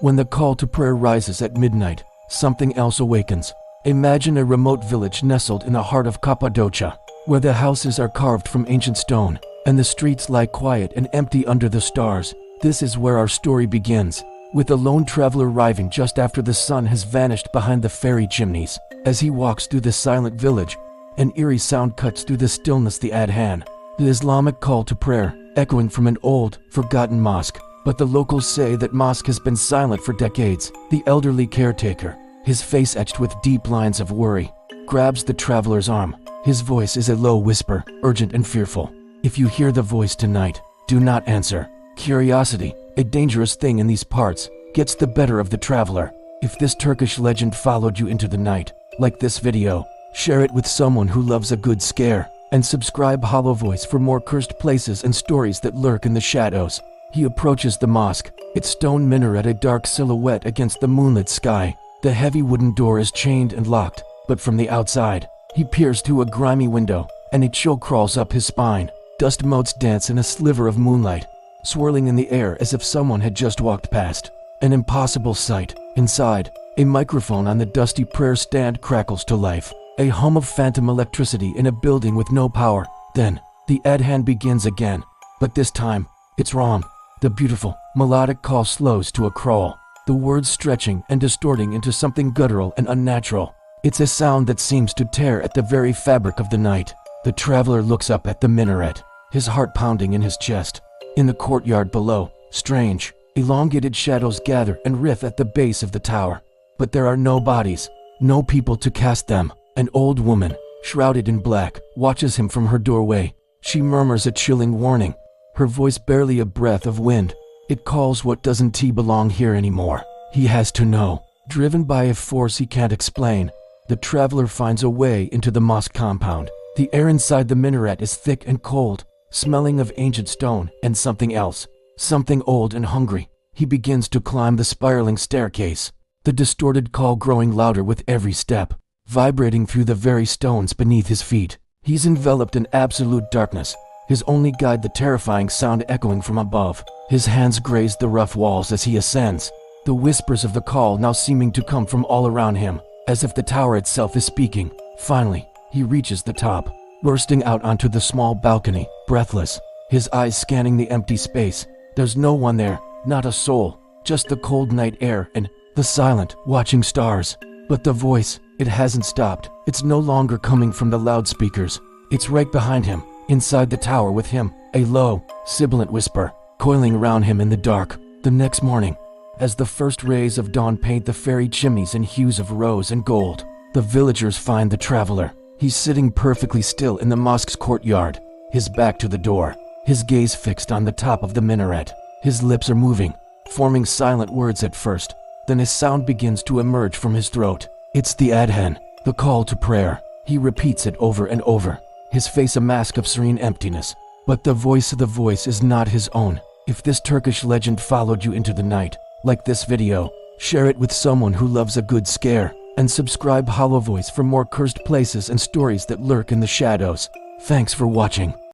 When the call to prayer rises at midnight, something else awakens. Imagine a remote village nestled in the heart of Cappadocia, where the houses are carved from ancient stone, and the streets lie quiet and empty under the stars. This is where our story begins, with a lone traveler arriving just after the sun has vanished behind the fairy chimneys. As he walks through the silent village, an eerie sound cuts through the stillness. The adhan, the Islamic call to prayer, echoing from an old, forgotten mosque. But the locals say that mosque has been silent for decades. The elderly caretaker, his face etched with deep lines of worry, grabs the traveler's arm. His voice is a low whisper, urgent and fearful. If you hear the voice tonight, do not answer. Curiosity, a dangerous thing in these parts, gets the better of the traveler. If this Turkish legend followed you into the night, like this video, share it with someone who loves a good scare, and subscribe Hollow Voice for more cursed places and stories that lurk in the shadows. He approaches the mosque, its stone minaret a dark silhouette against the moonlit sky. The heavy wooden door is chained and locked, but from the outside, he peers through a grimy window, and a chill crawls up his spine. Dust motes dance in a sliver of moonlight, swirling in the air as if someone had just walked past. An impossible sight. Inside, a microphone on the dusty prayer stand crackles to life. A hum of phantom electricity in a building with no power. Then, the adhan begins again, but this time, it's wrong. The beautiful, melodic call slows to a crawl, the words stretching and distorting into something guttural and unnatural. It's a sound that seems to tear at the very fabric of the night. The traveler looks up at the minaret, his heart pounding in his chest. In the courtyard below, strange, elongated shadows gather and riff at the base of the tower. But there are no bodies, no people to cast them. An old woman, shrouded in black, watches him from her doorway. She murmurs a chilling warning, her voice barely a breath of wind. It calls what doesn't belong here anymore. He has to know. Driven by a force he can't explain, the traveler finds a way into the mosque compound. The air inside the minaret is thick and cold, smelling of ancient stone and something else, something old and hungry. He begins to climb the spiraling staircase, the distorted call growing louder with every step, vibrating through the very stones beneath his feet. He's enveloped in absolute darkness, his only guide the terrifying sound echoing from above. His hands graze the rough walls as he ascends, the whispers of the call now seeming to come from all around him, as if the tower itself is speaking. Finally, he reaches the top, bursting out onto the small balcony, breathless, his eyes scanning the empty space. There's no one there, not a soul, just the cold night air and the silent, watching stars. But the voice, it hasn't stopped. It's no longer coming from the loudspeakers. It's right behind him, inside the tower with him, a low, sibilant whisper, coiling around him in the dark. The next morning, as the first rays of dawn paint the fairy chimneys in hues of rose and gold, the villagers find the traveler. He's sitting perfectly still in the mosque's courtyard, his back to the door, his gaze fixed on the top of the minaret. His lips are moving, forming silent words at first. Then a sound begins to emerge from his throat. It's the adhan, the call to prayer. He repeats it over and over, his face a mask of serene emptiness. But the voice of the voice is not his own. If this Turkish legend followed you into the night, like this video, share it with someone who loves a good scare, and subscribe Hollow Voice for more cursed places and stories that lurk in the shadows. Thanks for watching.